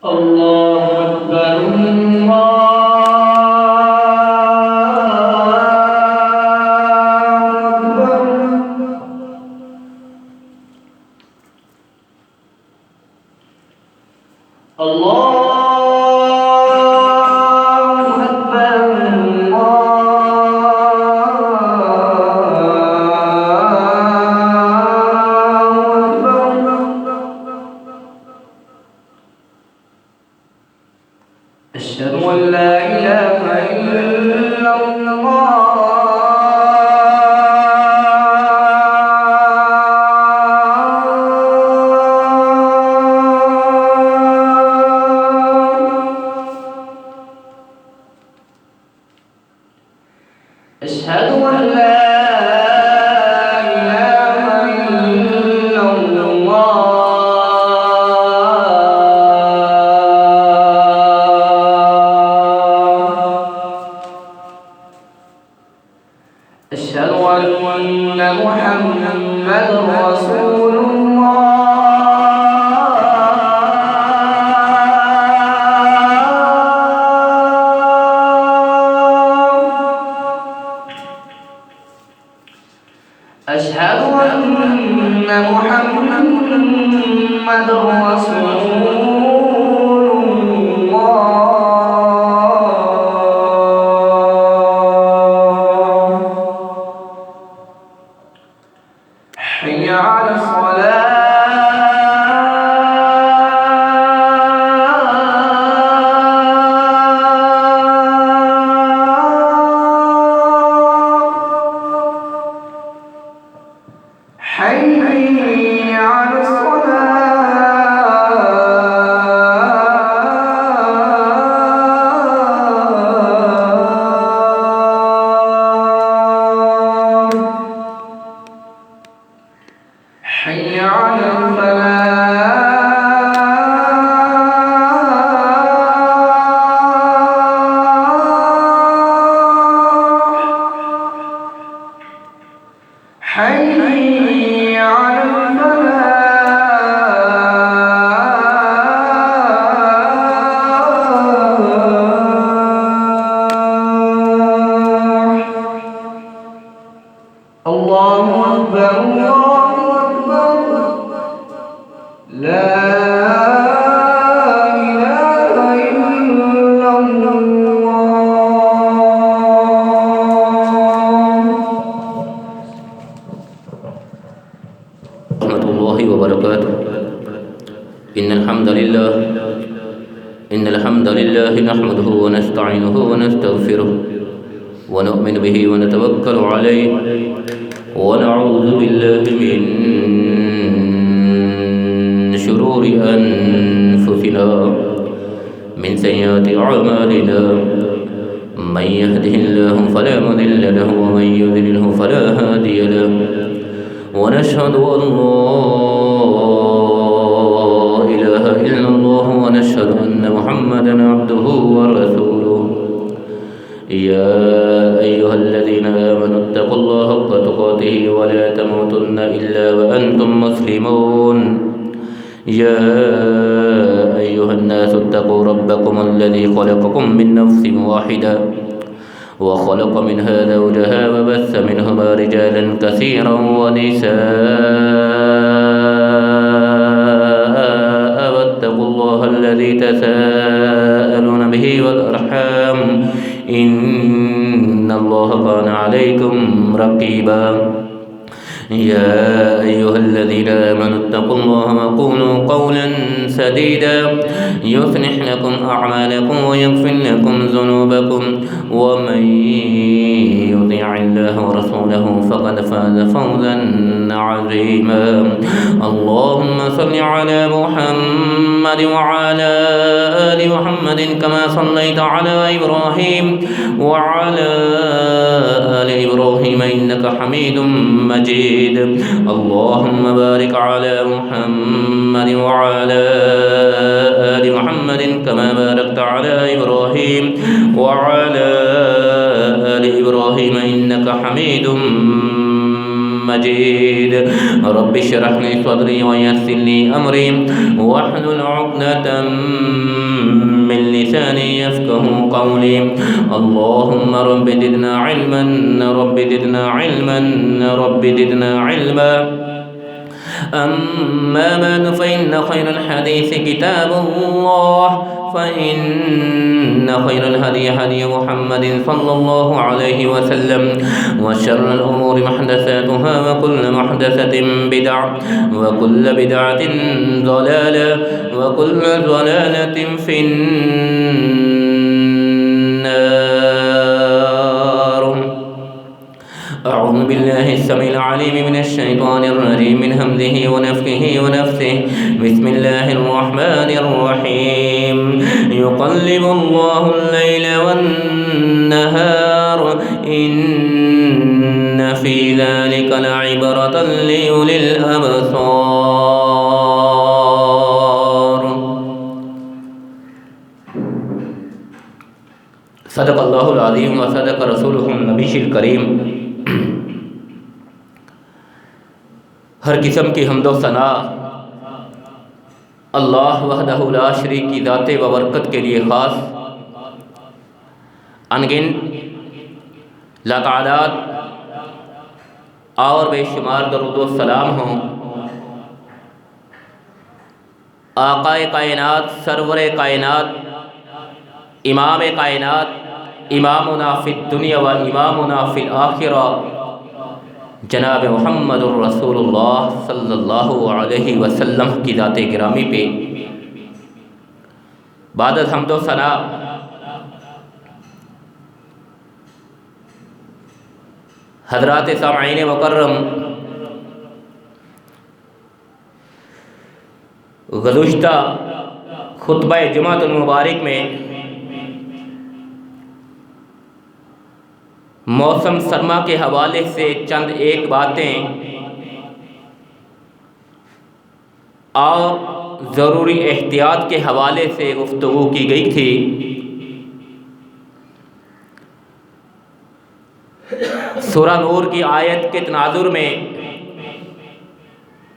الله أكبر أشهد أن لا إله إلا الله أشهد أن لا أشهد أن محمدا رسول الله أشهد أن محمدا رسول حي على الصلاة حي على حي على الفلاح حي على الفلاح الله أكبر الله لا إله إلا الله ورحمة الله وبركاته. إن الحمد لله نحمده ونستعينه ونستغفره ونؤمن به ونتوكل عليه ونعوذ بالله من شرور أنفسنا من سيئات أعمالنا من يهده الله فلا مضل له ومن يضلله فلا هادي له ونشهد أن لا إله إلا الله ونشهد أن محمدا عبده ورسوله. يا أيها الذين آمنوا اتقوا الله حق تقاته ولا تموتن إلا وأنتم مسلمون. يا أيها الناس اتقوا ربكم الذي خلقكم من نفس واحدة وخلق منها زوجها وبث منهما رجالا كثيرا ونساء واتقوا الله الذي تساءلون به والأرحام إن الله كان عليكم رقيبا. يا أيها الذين آمنوا اتقوا الله وقولوا قولا سديدا يصلح لكم أعمالكم ويغفر لكم ذنوبكم ومن يطع الله ورسوله فقد فاز فوزا عظيما. اللهم صل على محمد وعلى آل محمد كما صليت على إبراهيم وعلى آل إبراهيم إنك حميد مجيد. اللهم بارك على محمد وعلى آل محمد كما باركت على إبراهيم وعلى آل إبراهيم إنك حميد مجيد رب اشرح لي صدري ويسر لي أمري واحلل عقدة من لساني يفقه قولي اللهم رب زدنا علما رب زدنا علما رب زدنا علما أما بعد فإن خير الحديث كتاب الله فإن خير الهدي هدي محمد صلى الله عليه وسلم وشر الأمور محدثاتها وكل محدثة بدعة وكل بدعة ضلالة وكل ضلالة في النار. أعوذ بالله السميع العليم من الشيطان الرجيم من همزه ونفخه ونفثه بسم الله الرحمن الرحيم يقلب الله الليل والنهار إن في ذلك لعبرة لأولي الأبصار. صدق الله العظيم وصدق رسوله النبي الكريم. ہر قسم کی حمد و ثنا اللہ وحدہ لا شریک کی ذات و برکت کے لیے خاص. انگن لاقعداد اور بے شمار درود و سلام ہوں آقا کائنات سرور کائنات امام کائنات امامنا فی الدنیا و امامنا فی الآخرہ جناب محمد الرسول اللہ صلی اللہ علیہ وسلم کی ذات گرامی پہ بعد از حمد و ثنا حضرات سامعین مکرم، گزشتہ خطبہ جمعۃ المبارک میں موسم سرما کے حوالے سے چند ایک باتیں اور ضروری احتیاط کے حوالے سے گفتگو کی گئی تھی. سورہ نور کی آیت کے تناظر میں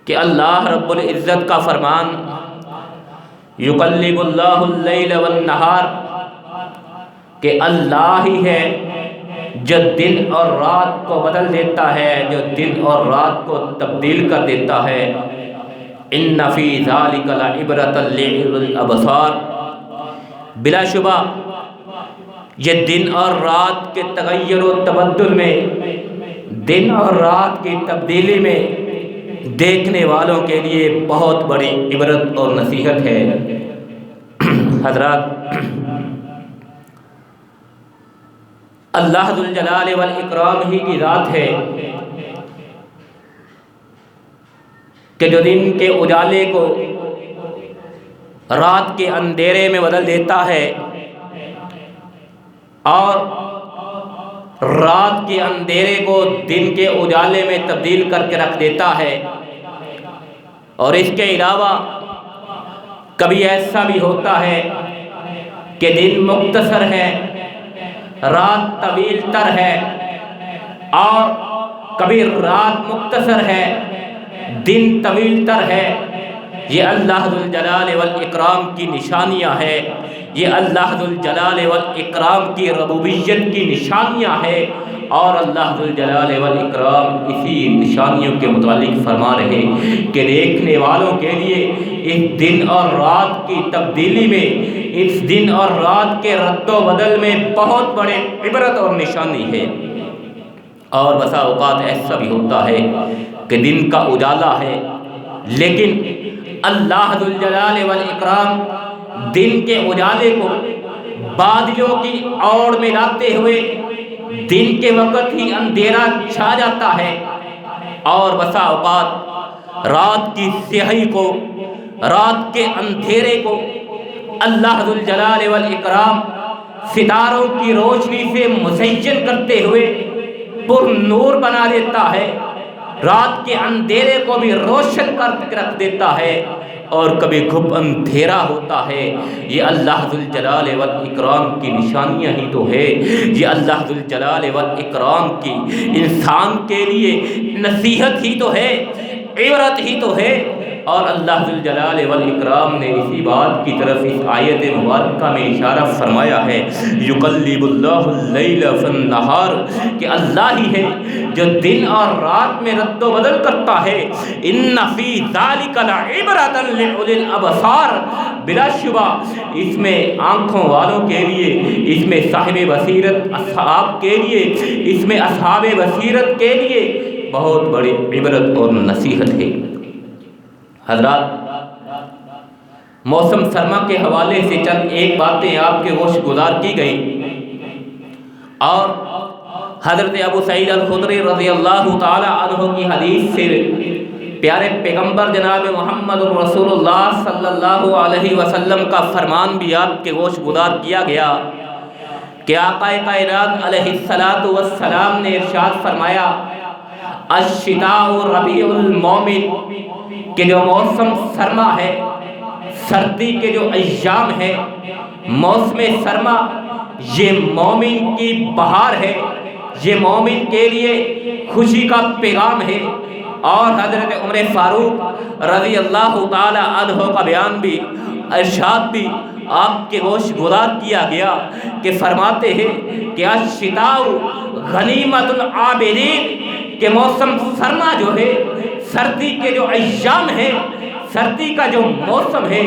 کہ اللہ رب العزت کا فرمان یقلب اللہ اللیل والنہار کہ اللہ ہی ہے جو دن اور رات کو بدل دیتا ہے، جو دن اور رات کو تبدیل کر دیتا ہے. ان فی ذلک لعبرۃ لأولی الابصار، بلا شبہ یہ دن اور رات کے تغیر و تبدل میں، دن اور رات کی تبدیلی میں دیکھنے والوں کے لیے بہت بڑی عبرت اور نصیحت ہے. حضرات، اللہ ذو الجلال والاکرام ہی کی ذات ہے کہ جو دن کے اجالے کو رات کے اندھیرے میں بدل دیتا ہے اور رات کے اندھیرے کو دن کے اجالے میں تبدیل کر کے رکھ دیتا ہے. اور اس کے علاوہ کبھی ایسا بھی ہوتا ہے کہ دن مختصر ہے، رات طویل تر ہے، اور کبھی رات مختصر ہے، دن طویل تر ہے. یہ اللہ ذو الجلال والاکرام کی نشانیاں ہے، یہ اللہ ذو الجلال والاکرام کی ربوبیت کی نشانیاں ہے. اور اللہ ذو الجلال والاکرام اسی نشانیوں کے متعلق فرما رہے کہ دیکھنے والوں کے لیے اس دن اور رات کی تبدیلی میں، اس دن اور رات کے رد و بدل میں بہت بڑے عبرت اور نشانی ہے. اور بسا اوقات ایسا بھی ہوتا ہے کہ دن کا اجالا ہے لیکن اللہ ذو الجلال والاکرام دن کے اجالے کو بادلوں کی اوڑ میں لاتے ہوئے دن کے وقت ہی اندھیرا چھا جاتا ہے، اور بسا اوقات رات کی سیاہی کو، رات کے اندھیرے کو اللہ ذو الجلال والاکرام ستاروں کی روشنی سے مزین کرتے ہوئے پر نور بنا دیتا ہے. رات کے اندھیرے کو بھی روشن کر کے رکھ دیتا ہے اور کبھی گھپ اندھیرا ہوتا ہے۔ یہ اللہ ذوالجلال والاکرام کی نشانیاں ہی تو ہے، یہ اللہ ذوالجلال والاکرام کی انسان کے لیے نصیحت ہی تو ہے، عبرت ہی تو ہے۔ اور اللہ ذوالجلال والاکرام نے اسی بات کی طرف اس آیت مبارکہ میں اشارہ فرمایا ہے، یقلب اللہ اللیل فی النہار، کہ اللہ ہی ہے جو دن اور رات میں رد و بدل کرتا ہے۔ ان فی ذلک لعبرۃ لأولی الابصار، بلا شبہ اس میں آنکھوں والوں کے لیے، اس میں صاحب بصیرت اصحاب کے لیے، اس میں اصحاب بصیرت کے لیے بہت بڑی عبرت اور نصیحت ہے۔ حضرات، موسم سرما کے حوالے سے چند ایک باتیں آپ کے ہوش گزار کی گئی، اور حضرت ابو سعید الخدری رضی اللہ تعالی عنہ کی حدیث سے پیارے پیغمبر جناب محمد رسول اللہ صلی اللہ علیہ وسلم کا فرمان بھی آپ کے ہوش گزار کیا گیا کہ آقا کائنات علیہ الصلاۃ والسلام نے ارشاد فرمایا، الشتاء ربیع المومن، کہ جو موسم سرما ہے، سردی کے جو ایام ہے، موسم سرما یہ مومن کی بہار ہے، یہ مومن کے لیے خوشی کا پیغام ہے۔ اور حضرت عمر فاروق رضی اللہ تعالی عنہ کا بیان بھی، ارشاد بھی آپ کے ہوش گزار کیا گیا کہ فرماتے ہیں کہ الشتاء غنیمت العابدین، کہ موسم سرما جو ہے، سردی کے جو ایام ہے، سردی کا جو موسم ہے،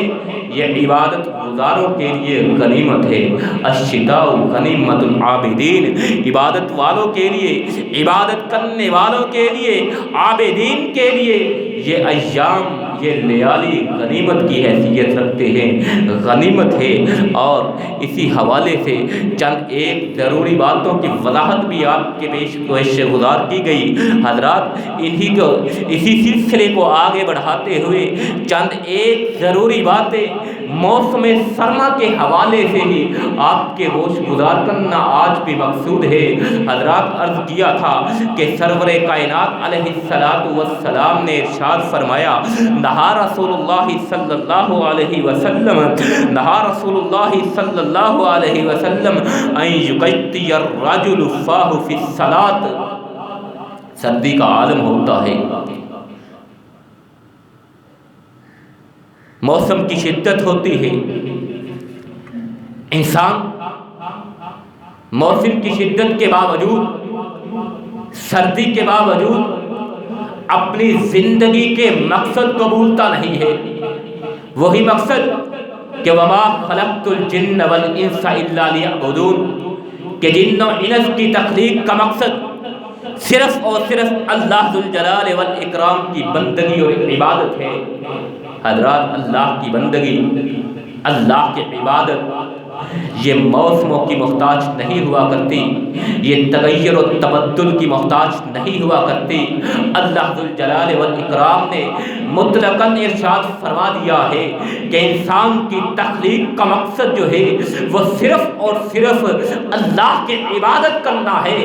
یہ عبادت گزاروں کے لیے غنیمت ہے۔ الشتاء غنیمت العابدین، عبادت والوں کے لیے، عبادت کرنے والوں کے لیے، عابدین کے لیے یہ ایام، یہ لیالی غنیمت کی حیثیت رکھتے ہیں، غنیمت ہے۔ اور اسی حوالے سے چند ایک ضروری باتوں کی وضاحت بھی آپ کے پیش گزار کی گئی۔ حضرات، انہی کو، اسی سلسلے کو آگے بڑھاتے ہوئے چند ایک ضروری باتیں موسم سرما کے حوالے سے ہی آپ کے ہوش گزار کرنا آج بھی مقصود ہے۔ حضرات، عرض کیا تھا کہ سرور کائنات علیہ الصلاۃ والسلام نے ارشاد فرمایا، نہا رسول اللہ صلی اللہ علیہ وسلم، نہا رسول اللہ صلی اللہ علیہ وسلم ان یقطی الرجل فاہ فی الصلاۃ، سردی کا عالم ہوتا ہے، موسم کی شدت ہوتی ہے، انسان موسم کی شدت کے باوجود، سردی کے باوجود اپنی زندگی کے مقصد کو بھولتا نہیں ہے۔ وہی مقصد کہ وما خلقت الجن والانس الا لیعبدون، کہ جن و انس کی تخلیق کا مقصد صرف اور صرف اللہ ذوالجلال والاکرام کی بندگی اور عبادت ہے۔ حضرات، اللہ کی بندگی، اللہ کی عبادت یہ موسموں کی محتاج نہیں ہوا کرتی، یہ تغیر و تبدل کی محتاج نہیں ہوا کرتی۔ اللہ ذوالجلال والاکرام نے مطلقاً ارشاد فرما دیا ہے کہ انسان کی تخلیق کا مقصد جو ہے وہ صرف اور صرف اللہ کی عبادت کرنا ہے،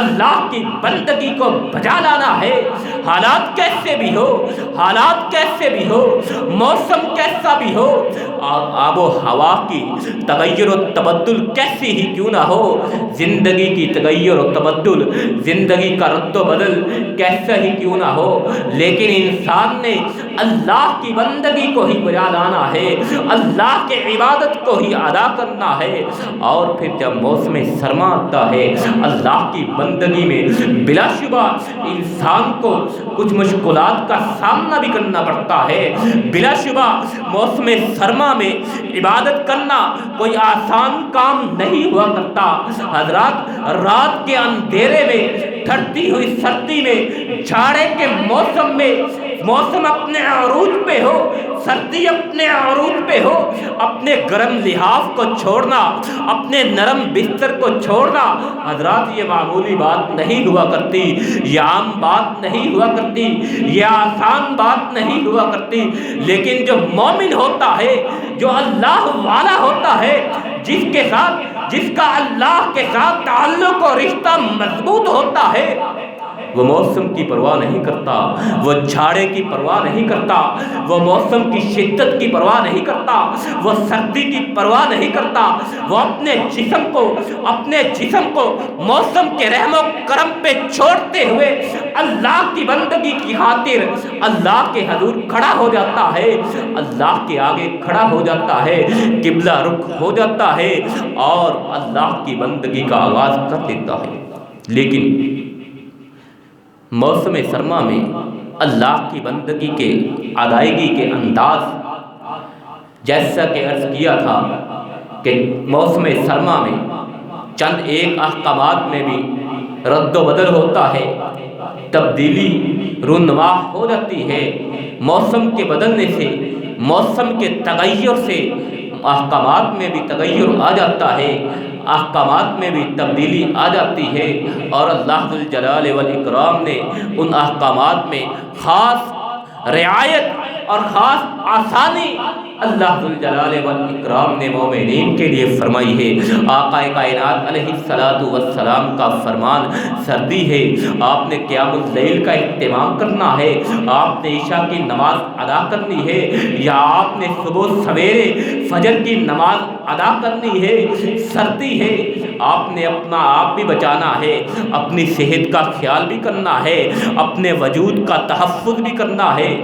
اللہ کی بندگی کو بجا لانا ہے۔ حالات کیسے بھی ہو، حالات کیسے بھی ہو، موسم کیسا بھی ہو، آب و ہوا کی تغیر و تبدل کیسی ہی کیوں نہ ہو، زندگی کی تغیر و تبدل، زندگی کا رد و بدل کیسا ہی کیوں نہ ہو، لیکن انسان نے اللہ کی بندگی کو ہی بجا لانا ہے، اللہ کے عبادت کو ہی ادا کرنا ہے۔ اور پھر جب موسم سرما آتا ہے، اللہ کی بندگی میں بلا شبہ انسان کو کچھ مشکلات کا سامنا بھی کرنا پڑتا ہے۔ بلا شبہ موسم سرما میں عبادت کرنا کوئی آسان کام نہیں ہوا کرتا۔ حضرات، رات کے اندھیرے میں، ٹھنڈی ہوئی سردی میں، جھاڑے کے موسم میں، موسم اپنے عروج پہ ہو، سردی اپنے عروج پہ ہو، اپنے گرم لحاف کو چھوڑنا، اپنے نرم بستر کو چھوڑنا، حضرات یہ معمولی بات نہیں ہوا کرتی، یہ عام بات نہیں ہوا کرتی، یہ آسان بات نہیں ہوا کرتی۔ لیکن جو مومن ہوتا ہے، جو اللہ والا ہوتا ہے، جس کا اللہ کے ساتھ تعلق اور رشتہ مضبوط ہوتا ہے، وہ موسم کی پرواہ نہیں کرتا، وہ جھاڑے کی پرواہ نہیں کرتا، وہ موسم کی شدت کی پرواہ نہیں کرتا، وہ سردی کی پرواہ نہیں کرتا، وہ اپنے جسم کو موسم کے رحم و کرم پہ چھوڑتے ہوئے اللہ کی بندگی کی خاطر اللہ کے حضور کھڑا ہو جاتا ہے، اللہ کے آگے کھڑا ہو جاتا ہے، قبلہ رخ ہو جاتا ہے اور اللہ کی بندگی کا آغاز کر دیتا ہے۔ لیکن موسم سرما میں اللہ کی بندگی کے ادائیگی کے انداز، جیسا کہ عرض کیا تھا کہ موسم سرما میں چند ایک احکامات میں بھی رد و بدل ہوتا ہے، تبدیلی رونما ہو جاتی ہے۔ موسم کے بدلنے سے، موسم کے تغیر سے احکامات میں بھی تغیر آ جاتا ہے، احکامات میں بھی تبدیلی آ جاتی ہے، اور اللہ ذو الجلال والاکرام نے ان احکامات میں خاص رعایت اور خاص آسانی اللہ ذو الجلال والاکرام نے مومنین کے لیے فرمائی ہے۔ آقا کائنات علیہ الصلوۃ والسلام کا فرمان سردی ہے، آپ نے قیام اللیل کا اہتمام کرنا ہے، آپ نے عشاء کی نماز ادا کرنی ہے، یا آپ نے صبح سویرے فجر کی نماز ادا کرنی ہے۔ سردی ہے، آپ نے اپنا آپ بھی بچانا ہے، اپنی صحت کا خیال بھی کرنا ہے، اپنے وجود کا تحفظ بھی کرنا ہے۔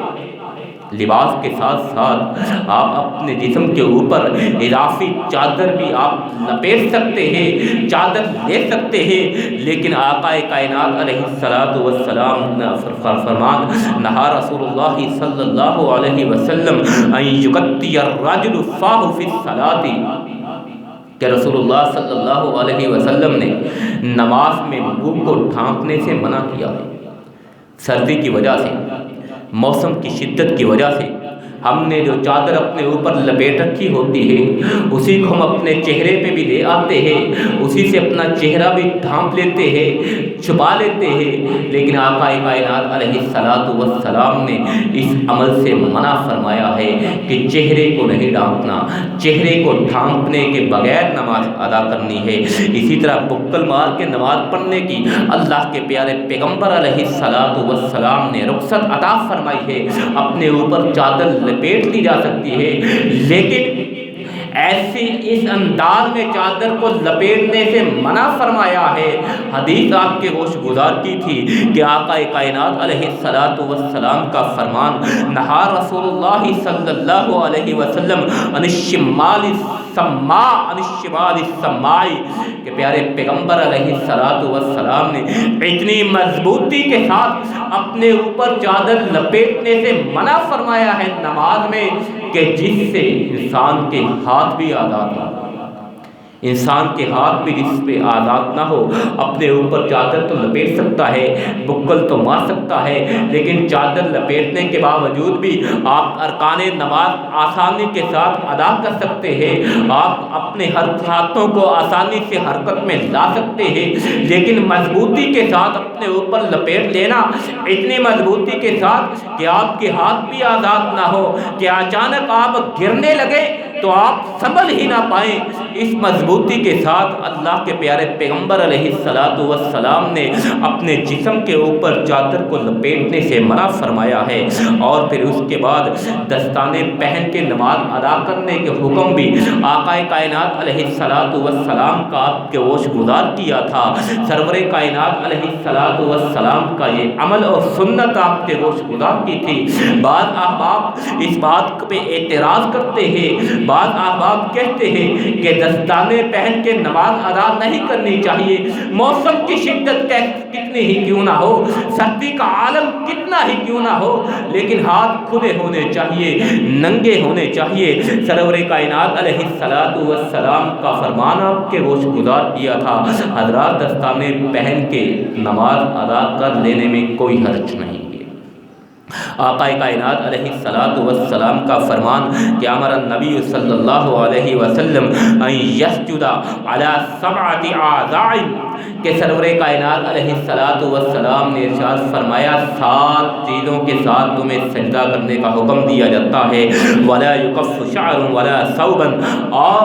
لباس کے ساتھ ساتھ آپ اپنے جسم کے اوپر اضافی چادر بھی آپ لپیٹ سکتے ہیں، چادر لے سکتے ہیں، لیکن آقا کائنات علیہ الصلوۃ والسلام فرمان نہا رسول اللہ صلی اللہ علیہ وسلم ان یغطی الرجل فاہ فی الصلاۃ، کہ رسول اللہ صلی اللہ علیہ وسلم نے نماز میں منہ کو ڈھانپنے سے منع کیا ہے۔ سردی کی وجہ سے، موسم کی شدت کی وجہ سے ہم نے جو چادر اپنے اوپر لپیٹ رکھی ہوتی ہے اسی کو ہم اپنے چہرے پہ بھی لے آتے ہیں، اسی سے اپنا چہرہ بھی ڈھانپ لیتے ہیں، چھپا لیتے ہیں، لیکن آقا کائنات علیہ الصلوۃ والسلام نے اس عمل سے منع فرمایا ہے کہ چہرے کو نہیں ڈھانپنا، چہرے کو ڈھانپنے کے بغیر نماز ادا کرنی ہے۔ اسی طرح بکل مار کے نماز پڑھنے کی اللہ کے پیارے پیغمبر علیہ الصلوۃ والسلام نے رخصت عطا فرمائی ہے، اپنے اوپر چادر لپیٹ لی جا سکتی ہے، لیکن ایسی اس انداز میں چادر کو لپیٹنے سے منع فرمایا ہے۔ حدیث آپ کے گوش گزار کی تھی کہ آقا کائنات علیہ الصلوۃ والسلام کا فرمان نہا رسول اللہ صلی اللہ علیہ وسلم عن الشمال السماء، عن الشمال السماء، کہ پیارے پیغمبر علیہ الصلوۃ والسلام نے اتنی مضبوطی کے ساتھ اپنے اوپر چادر لپیٹنے سے منع فرمایا ہے نماز میں کہ جس سے انسان کے ہاتھ بھی آزاد ہو، انسان کے ہاتھ بھی جس پہ آزاد نہ ہو۔ اپنے اوپر چادر تو لپیٹ سکتا ہے، بکل تو مار سکتا ہے، لیکن چادر لپیٹنے کے باوجود بھی آپ ارکان نماز آسانی کے ساتھ ادا کر سکتے ہیں، آپ اپنے ہاتھوں کو آسانی سے حرکت میں لا سکتے ہیں، لیکن مضبوطی کے ساتھ اپنے اوپر لپیٹ لینا، اتنی مضبوطی کے ساتھ کہ آپ کے ہاتھ بھی آزاد نہ ہو، کہ اچانک آپ گرنے لگے تو آپ سنبھل ہی نہ پائیں، اس مضبوطی کے ساتھ اللہ کے پیارے پیغمبر علیہ الصلوۃ والسلام نے اپنے جسم کے اوپر چادر کو لپیٹنے سے منع فرمایا ہے۔ اور پھر اس کے بعد دستانے پہن کے نماز ادا کرنے کے حکم بھی آقا کائنات علیہ الصلوۃ والسلام کا آپ کے ہوش گزار کیا تھا۔ سرور کائنات علیہ الصلوۃ والسلام کا یہ عمل اور سنت آپ کے ہوش گزار کی تھی۔ بعض احباب اس بات پہ اعتراض کرتے ہیں، بعض احباب کہتے ہیں کہ دستانے پہن کے نماز ادا نہیں کرنی چاہیے، موسم کی شدت کتنی ہی کیوں نہ ہو، سردی کا عالم کتنا ہی کیوں نہ ہو، لیکن ہاتھ کھلے ہونے چاہیے، ننگے ہونے چاہیے۔ سرور کائنات علیہ الصلوۃ والسلام کا فرمان آپ کے ہوش گزار کیا تھا، حضرات دستانے پہن کے نماز ادا کر لینے میں کوئی حرج نہیں۔ آقا کائنات علیہ الصلوۃ والسلام کا فرمان کہ امر النبی صلی اللہ علیہ وسلم ان یسجد علی 7 اعضاء، کہ سرور کائنات علیہ الصلوۃ والسلام نے ارشاد فرمایا 7 چیزوں کے ساتھ تمہیں سجدہ کرنے کا حکم دیا جاتا ہے، ولا یکف شعر ولا ثوبا، اور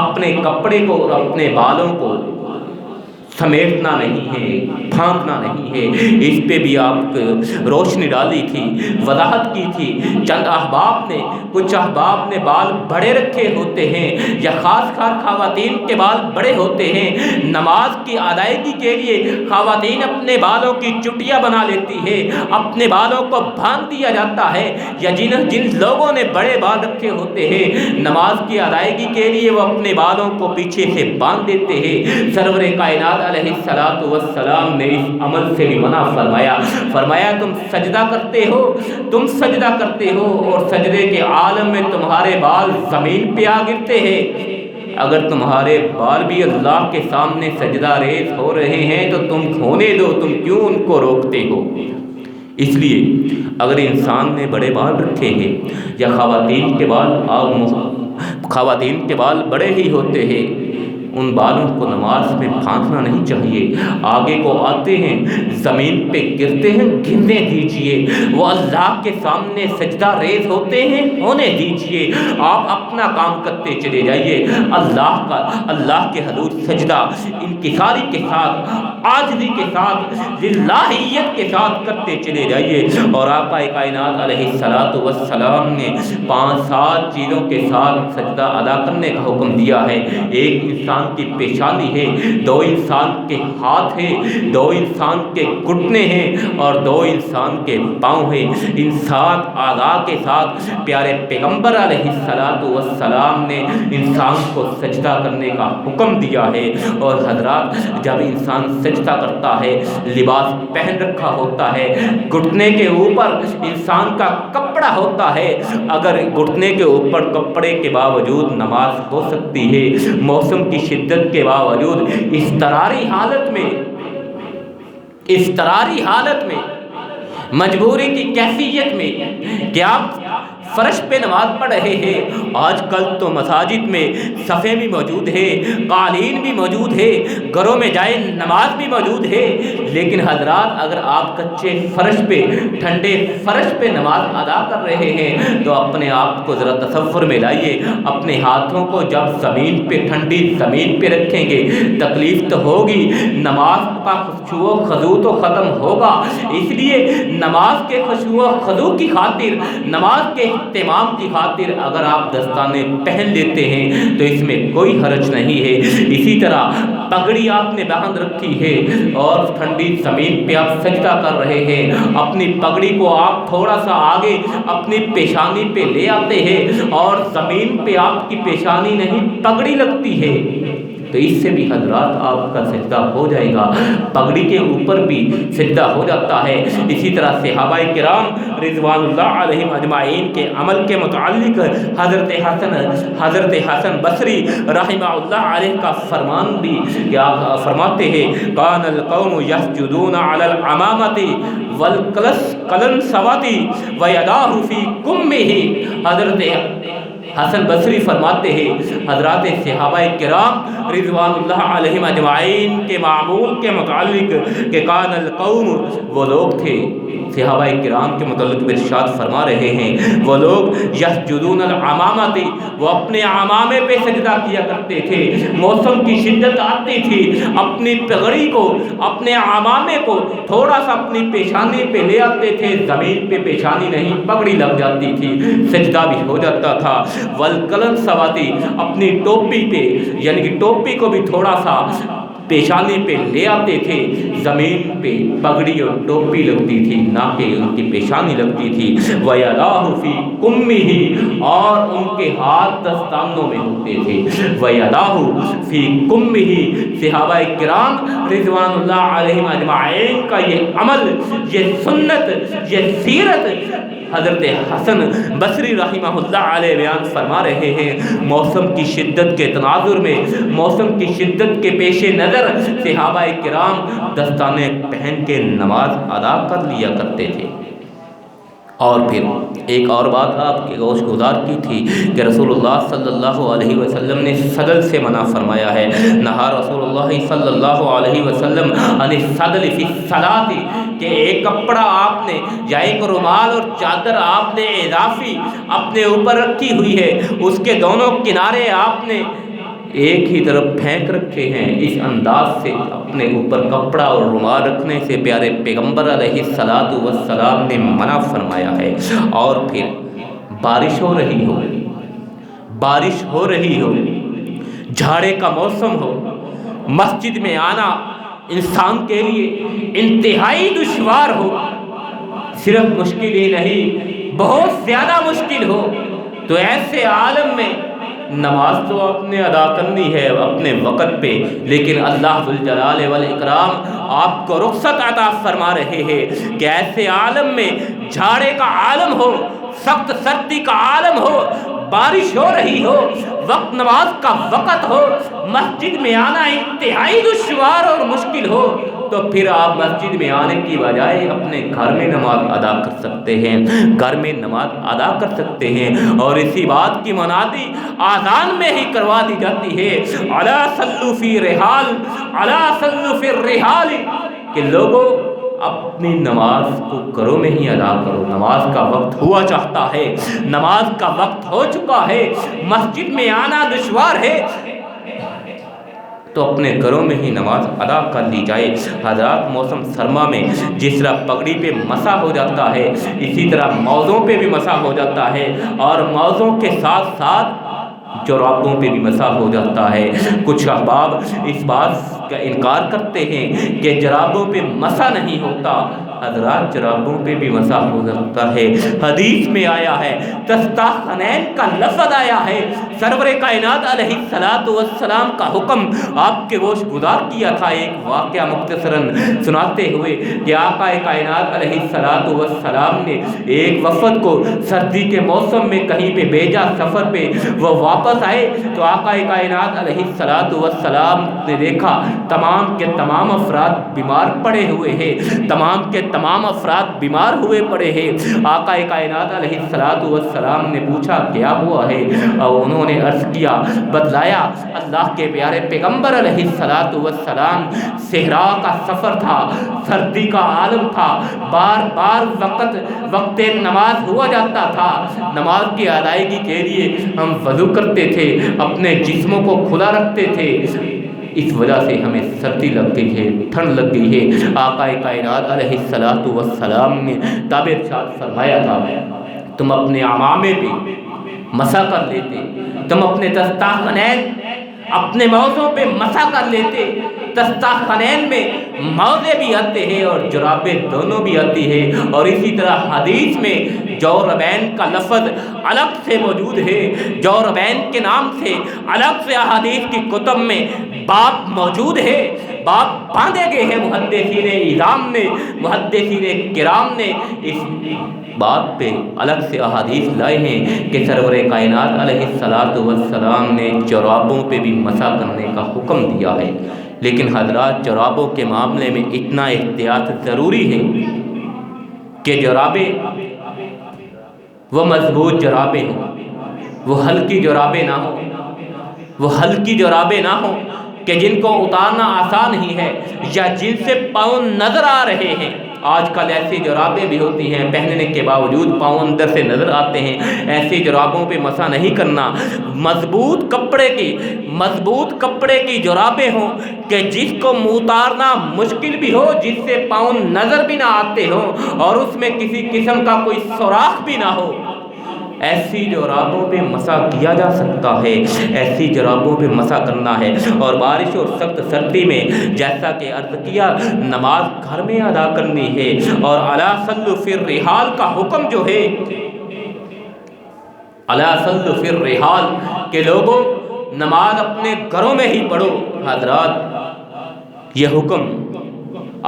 اپنے کپڑے کو اور اپنے بالوں کو سمیٹنا نہیں ہے، پھانکنا نہیں ہے، اس پہ بھی آپ روشنی ڈالی تھی، وضاحت کی تھی۔ چند احباب نے، کچھ احباب نے بال بڑے رکھے ہوتے ہیں، یا خاص خواتین کے بال بڑے ہوتے ہیں، نماز کی ادائیگی کے لیے خواتین اپنے بالوں کی چٹیاں بنا لیتی ہے، اپنے بالوں کو باندھ دیا جاتا ہے، یا جن لوگوں نے بڑے بال رکھے ہوتے ہیں نماز کی ادائیگی کے لیے وہ اپنے بالوں کو پیچھے سے باندھ دیتے ہیں۔ سرور کائنات علیہ الصلوۃ والسلام نے اس عمل سے بھی منع فرمایا تم سجدہ کرتے ہو اور سجدے کے عالم میں تمہارے بال زمین پہ آ گرتے ہیں، اگر تمہارے بال بھی اللہ کے سامنے سجدہ ریز ہو رہے ہیں تو تم ہونے دو، تم کیوں ان کو روکتے ہو؟ اس لیے اگر انسان نے بڑے بال رکھے ہیں یا خواتین کے بال بڑے ہی ہوتے ہیں، ان بالوں کو نماز میں پھانکنا نہیں چاہیے، آگے کو آتے ہیں زمین پہ گرتے ہیں، گرنے دیجئے، وہ اللہ کے سامنے سجدہ ریز ہوتے ہیں، ہونے دیجئے، آپ اپنا کام کرتے چلے جائیے، اللہ کے حضور سجدہ انکساری کے ساتھ، عاجزی کے ساتھ، للہیت کے ساتھ کرتے چلے جائیے۔ اور آقا کائنات علیہ السلام نے 5-7 چیزوں کے ساتھ سجدہ ادا کرنے کا حکم دیا ہے۔ ایک انسان کی پیشانی ہے، 2 انسان کے ہاتھ ہیں، 2 انسان کے گھٹنے ہیں، اور 2 انسان کے پاؤں ہیں۔ ان 7 اعضاء کے ساتھ پیارے پیغمبر علیہ السلام نے انسان کو سجدہ کرنے کا حکم دیا ہے۔ اور حضرات، جب انسان سجدہ کرتا ہے، لباس پہن رکھا ہوتا ہے، گھٹنے کے اوپر انسان کا کپڑا ہوتا ہے، اگر گھٹنے کے اوپر کپڑے کے باوجود نماز ہو سکتی ہے، موسم کی شدت کے باوجود اضطراری حالت میں مجبوری کی کیفیت میں کہ آپ فرش پہ نماز پڑھ رہے ہیں۔ آج کل تو مساجد میں صفیں بھی موجود ہے، قالین بھی موجود ہے، گھروں میں جائے نماز بھی موجود ہے، لیکن حضرات اگر آپ کچے فرش پہ، ٹھنڈے فرش پہ نماز ادا کر رہے ہیں تو اپنے آپ کو ذرا تصور میں لائیے، اپنے ہاتھوں کو جب زمین پہ، ٹھنڈی زمین پہ رکھیں گے تکلیف تو ہوگی، نماز کا خشوع و خضوع تو ختم ہوگا۔ اس لیے نماز کے خشوع و خضوع کی خاطر، نماز کے اہتمام کی خاطر اگر آپ دستانے پہن لیتے ہیں تو اس میں کوئی حرج نہیں ہے۔ اسی طرح پگڑی آپ نے باندھ رکھی ہے اور ٹھنڈی زمین پہ آپ سجدہ کر رہے ہیں، اپنی پگڑی کو آپ تھوڑا سا آگے اپنی پیشانی پہ لے آتے ہیں اور زمین پہ آپ کی پیشانی نہیں پگڑی لگتی ہے، تو اس سے بھی حضرات آپ کا سجدہ ہو جائے گا، پگڑی کے اوپر بھی سجدہ ہو جاتا ہے۔ اسی طرح صحابہ کرام رضوان اللہ علیہم اجمعین کے عمل کے متعلق حضرت حسن بصری رحمہ اللہ علیہ کا فرمان بھی فرماتے ہیں، کان القوم یسجدون علی العمامۃ والقلنسوۃ ویداہ فی کمہ۔ حضرت حسن بصری فرماتے ہیں حضرات صحابہ کرام رضوان اللہ علیہم اجمعین کے معمول کے متعلق کہ کان القوم، وہ لوگ تھے، صحابہ کرام کے متعلق ارشاد فرما رہے ہیں، وہ لوگ یسجدون العمامۃ، وہ اپنے عمامے پہ سجدہ کیا کرتے تھے، موسم کی شدت آتی تھی، اپنی پگڑی کو، اپنے عمامے کو تھوڑا سا اپنی پیشانی پہ لے آتے تھے، زمین پہ پیشانی نہیں پگڑی لگ جاتی تھی، سجدہ بھی ہو جاتا تھا۔ والقلنسوۃ، اپنی ٹوپی پہ، یعنی کہ ٹوپی کو بھی تھوڑا سا پیشانی پہ لے آتے تھے، زمین پہ پگڑی اور ٹوپی لگتی تھی، نہ کہ ان کی پیشانی لگتی تھی۔ وَيَدَاهُ فِي كُمِّهِ، اور ان کے ہاتھ دستانوں میں ہوتے تھے۔ وَيَدَاهُ فِي كُمِّهِ، صحابہ کرام رضوان اللہ علیہم اجمعین کا یہ عمل، یہ سنت، یہ سیرت حضرت حسن بصری رحمہ اللہ علیہ بیان فرما رہے ہیں۔ موسم کی شدت کے تناظر میں، موسم کی شدت کے پیش نظر صحابہ کرام دستانے پہن کے نماز ادا کر لیا کرتے تھے۔ اور پھر ایک اور بات آپ کے گوش گزار کی تھی کہ رسول اللہ صلی اللہ علیہ وسلم نے صدل سے منع فرمایا ہے، نہا رسول اللہ صلی اللہ علیہ وسلم عن الصدل فی الصلاۃ، کہ ایک کپڑا آپ نے یا ایک رومال اور چادر آپ نے اضافی اپنے اوپر رکھی ہوئی ہے، اس کے دونوں کنارے آپ نے ایک ہی طرف پھینک رکھے ہیں، اس انداز سے اپنے اوپر کپڑا اور رومال رکھنے سے پیارے پیغمبر علیہ الصلوۃ والسلام نے منع فرمایا ہے۔ اور پھر بارش ہو رہی ہو، بارش ہو رہی ہو، جھاڑے کا موسم ہو، مسجد میں آنا انسان کے لیے انتہائی دشوار ہو، صرف مشکل ہی نہیں بہت زیادہ مشکل ہو، تو ایسے عالم میں نماز تو آپ نے ادا کرنی ہے اپنے وقت پہ، لیکن اللہ ذوالجلال والاکرام آپ کو رخصت عطا فرما رہے ہیں کہ ایسے عالم میں جھاڑے کا عالم ہو، سخت سردی کا عالم ہو، بارش ہو رہی ہو، وقت نماز کا وقت ہو، مسجد میں آنا انتہائی دشوار اور مشکل ہو، تو پھر آپ مسجد میں آنے کی بجائے اپنے گھر میں نماز ادا کر سکتے ہیں، گھر میں نماز ادا کر سکتے ہیں۔ اور اسی بات کی منادی آذان میں ہی کروا دی جاتی ہے، الا صلوا فی رحال، الا صلوا فی الرحال، کہ لوگوں اپنی نماز کو گھروں میں ہی ادا کرو، نماز کا وقت ہوا چاہتا ہے، نماز کا وقت ہو چکا ہے، مسجد میں آنا دشوار ہے، تو اپنے گھروں میں ہی نماز ادا کر لی جائے۔ حضرات موسم سرما میں جس طرح پگڑی پہ مسح ہو جاتا ہے، اسی طرح موزوں پہ بھی مسح ہو جاتا ہے، اور موزوں کے ساتھ ساتھ جرابوں پہ بھی مسح ہو جاتا ہے۔ کچھ احباب اس بات کا انکار کرتے ہیں کہ جرابوں پہ مسح نہیں ہوتا، حضرات جرابوں پہ بھی مسح ہو سکتا ہے۔ حدیث میں آیا ہے، تستاخنین کا لفظ آیا ہے، سرور کائنات علیہ السلام کا حکم آپ کے گوش گزار کیا تھا ایک واقعہ مختصراً سناتے ہوئے کہ آقا کائنات علیہ السلام نے ایک وفد کو سردی کے موسم میں کہیں پہ بھیجا سفر پہ، وہ واپس آئے تو آقا کائنات علیہ السلام نے دیکھا تمام کے تمام افراد بیمار پڑے ہوئے ہیں، تمام کے تمام افراد بیمار ہوئے پڑے ہیں۔ آقا کائنات علیہ السلام نے پوچھا کیا ہوا ہے، اور انہوں نے عرض کیا، بتلایا اللہ کے پیارے پیغمبر علیہ السلام صحرا کا سفر تھا، سردی کا عالم تھا، بار بار وقت نماز ہوا جاتا تھا، نماز کی ادائیگی کے لیے ہم وضو کرتے تھے، اپنے جسموں کو کھلا رکھتے تھے، اس وجہ سے ہمیں سردی لگ گئی ہے، ٹھنڈ لگ گئی ہے۔ آقا کائنات علیہ السلام نے تاب ارشاد فرمایا تھا، تم اپنے عمامے پہ مسح کر لیتے، تم اپنے دستاخنین اپنے موزوں پہ مسح کر لیتے۔ دستاخنین میں موزے بھی آتے ہیں اور جرابیں دونوں بھی آتی ہے، اور اسی طرح حدیث میں جوربین کا لفظ الگ سے موجود ہے، جوربین کے نام سے الگ سے احادیث کی کتب میں باب موجود ہے، باب باندھے گئے ہیں محدثین اعظام نے، محدثین کرام نے اس بات پہ الگ سے احادیث لائے ہیں کہ سرور کائنات علیہ السلام نے جرابوں پہ بھی مسح کرنے کا حکم دیا ہے۔ لیکن حضرات جرابوں کے معاملے میں اتنا احتیاط ضروری ہے کہ جرابیں وہ مضبوط جرابیں ہوں، وہ ہلکی جرابیں نہ ہوں، وہ ہلکی جرابیں نہ ہوں کہ جن کو اتارنا آسان ہی ہے، یا جن سے پاؤں نظر آ رہے ہیں۔ آج کل ایسی جرابیں بھی ہوتی ہیں پہننے کے باوجود پاؤں اندر سے نظر آتے ہیں، ایسی جرابوں پہ مسح نہیں کرنا۔ مضبوط کپڑے کی جرابیں ہوں کہ جس کو اتارنا مشکل بھی ہو، جس سے پاؤں نظر بھی نہ آتے ہوں، اور اس میں کسی قسم کا کوئی سوراخ بھی نہ ہو، ایسی جرابوں پہ مسح کیا جا سکتا ہے، ایسی جرابوں پہ مسح کرنا ہے۔ اور بارش اور سخت سردی میں جیسا کہ عرض کیا نماز گھر میں ادا کرنی ہے، اور الا صلوا فی الرحال کا حکم جو ہے، الا صلوا فی الرحال کہ لوگوں نماز اپنے گھروں میں ہی پڑھو۔ حضرات یہ حکم